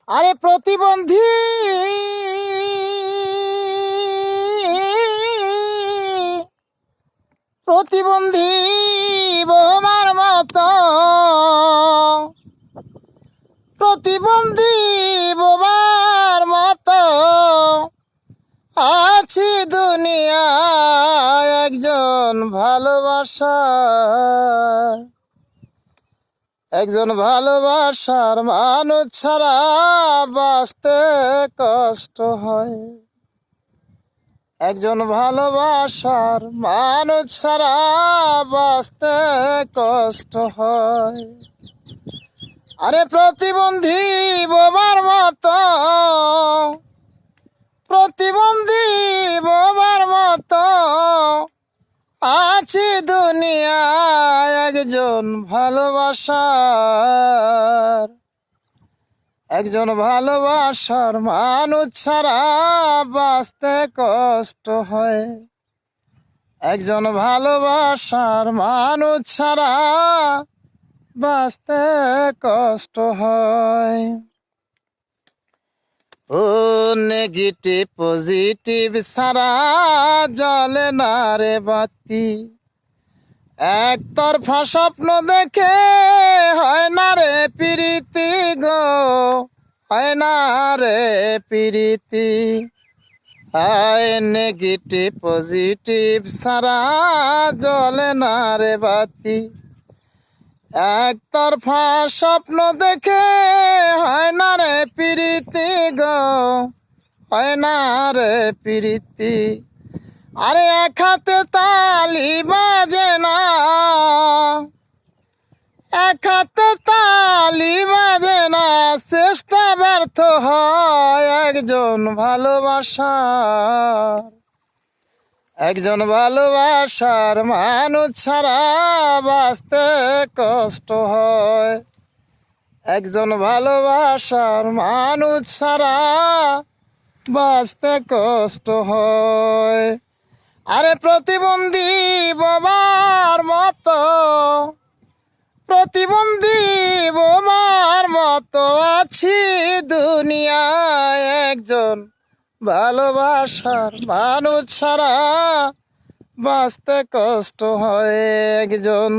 আরে প্রতিবন্ধী প্রতিবন্ধী বোমার মতো, প্রতিবন্ধী বোমার মতো আছি দুনিয়ায় একজন ভালোবাসার মানুষ ছাড়া বাঁচতে কষ্ট হয়। একজন ভালোবাসার মানুষ ছাড়া বাঁচতে কষ্ট হয়। আরে প্রতিবন্ধী বোমার মতো, প্রতিবন্ধী বোমার মতো আছি দুনিয়ায় একজন ভালোবাসার মানুষ ছাড়া বাঁচতে কষ্ট হয়। একজন ভালোবাসার মানুষ ছাড়া বাঁচতে কষ্ট হয়। ও নেগেটিভ পজিটিভ ছাড়া জ্বলে না রে বাতি, একতরফা স্বপ্ন দেখে হয় না রে প্রীতি গো, হয় না রে প্রীতি। হায় নেগেটিভ পজিটিভ ছাড়া জ্বলে না রে বাতি, একতরফা স্বপ্ন দেখে হয় না রে প্রীতি গো, হয় না রে প্রীতি। আরে এক হাতে তালি বাজে না, এক হাতে তালি বাজে না, চেষ্টা ব্যর্থ হয়। একজন ভালোবাসার মানুষ ছাড়া বাঁচতে কষ্ট হয়। একজন ভালোবাসার মানুষ ছাড়া বাঁচতে কষ্ট হয়। আরে প্রতিবন্ধী বোমার মতো, প্রতিবন্ধী বোমার মতো আছি দুনিয়ায় একজন ভালোবাসার মানুষ ছাড়া বাঁচতে কষ্ট হয়। একজন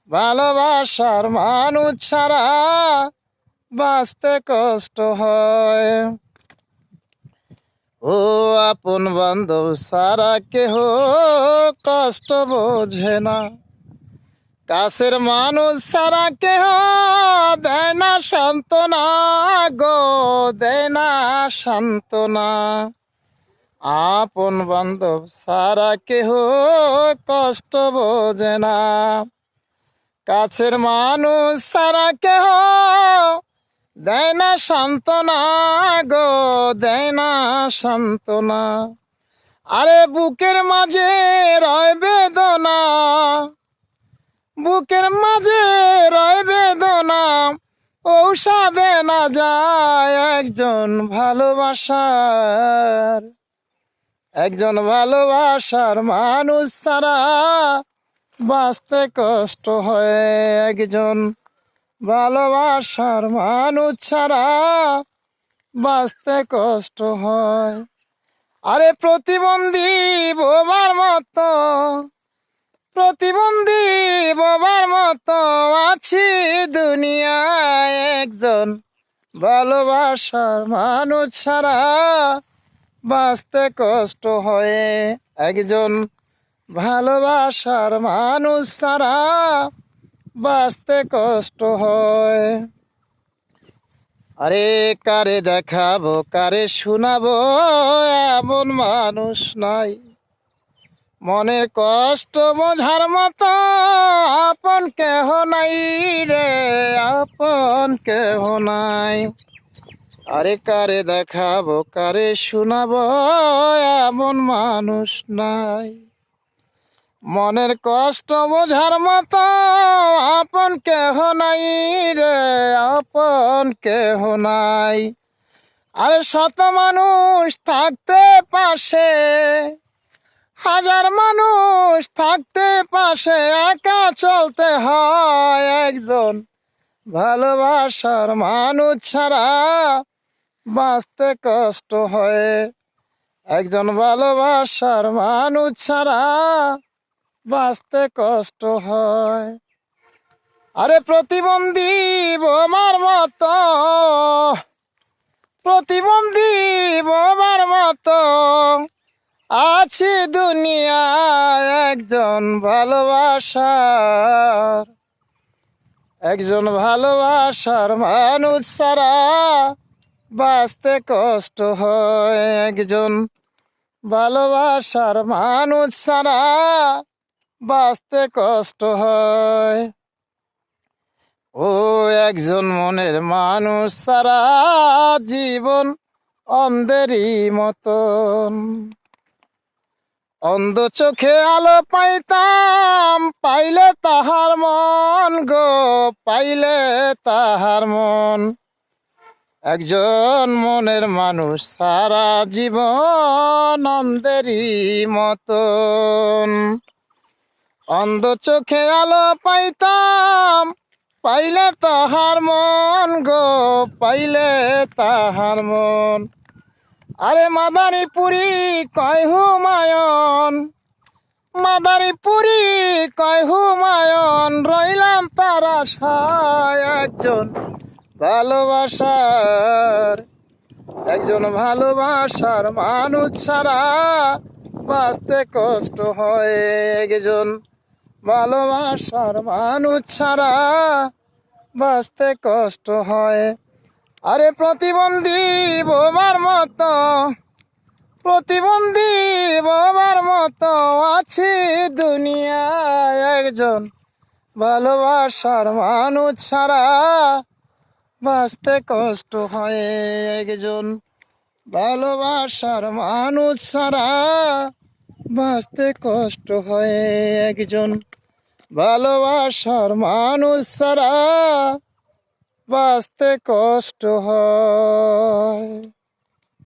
ভালোবাসার মানুষ ছাড়া বাঁচতে কষ্ট হয়। ও আপন বান্ধব সারা কেহ কষ্ট বোঝে না, কাছের মানুষ সারা কেহ দেয় না সান্ত্বনা গো, দেয় না সান্ত্বনা। আপন বান্ধব সারা কেহ কষ্ট বোঝে না, কাছের মানুষ সারা কেহ দেয় না সান্ত্বনা গো, দেয় না সান্ত্বনা। আরে বুকের মাঝে রয় বেদনা, বুকের মাঝে রয় বেদনা, ঔষধে না যায় একজন ভালোবাসার মানুষ ছাড়া বাঁচতে কষ্ট হয়। একজন ভালোবাসার মানুষ ছাড়া বাঁচতে কষ্ট হয়। আরে প্রতিবন্ধী বোমার মতো, প্রতিবন্ধী বোমার মতো আছি দুনিয়ায় একজন ভালোবাসার মানুষ ছাড়া বাঁচতে কষ্ট হয়। একজন ভালোবাসার মানুষ ছাড়া বাঁচতে কষ্ট হয়। আরে কারে দেখাবো কারে শোনাবো এমন মানুষ নাই, মনের কষ্ট বোঝার মতো আপন কেহ নাই রে, আপন কেহ নাই। আরে কারে দেখাবো কারে শোনাবো এমন মানুষ নাই, মনের কষ্ট বোঝার মতো আপন কেহ নাই রে, আপন কেহ নাই। আরে শত মানুষ থাকতে পাশে, হাজার মানুষ থাকতে পাশে একা চলতে হয়। একজন ভালোবাসার মানুষ ছাড়া বাঁচতে কষ্ট হয়। একজন ভালোবাসার মানুষ ছাড়া বাঁচতে কষ্ট হয়। আরে প্রতিবন্ধী বোমার মতো, প্রতিবন্ধী বোমার মতো আছি দুনিয়ায় একজন ভালোবাসার, একজন ভালোবাসার মানুষ ছাড়া বাঁচতে কষ্ট হয়। একজন ভালোবাসার মানুষ ছাড়া বাঁচতে কষ্ট হয়। ও একজন মনের মানুষ ছাড়া জীবন অন্ধেরই মতন। অন্ধ চোখে আলো পাইতাম, পাইলে তাহার মন গো, পাইলে তাহার মন। একজন মনের মানুষ সারা জীবন অন্ধেরই মতন। অন্ধ চোখে আলো পাইতাম, পাইলে তাহার মন গো, পাইলে তাহার মন। আরে মাদারীপুরি কয় হুমায়ুন, মাদারীপুরি কয় হুমায়ুন, রইলাম তার আশায় একজন ভালোবাসার, একজন ভালোবাসার মানুষ ছাড়া বাঁচতে কষ্ট হয়। একজন ভালোবাসার মানুষ ছাড়া বাঁচতে কষ্ট হয়। আরে প্রতিবন্ধী বোমার মতো, প্রতিবন্ধী বোমার মতো আছি দুনিয়ায় একজন ভালোবাসার মানুষ ছাড়া বাঁচতে কষ্ট হয়। একজন ভালোবাসার মানুষ ছাড়া বাঁচতে কষ্ট হয়। একজন ভালোবাসার মানুষ ছাড়া বাঁচতে কষ্ট হয়।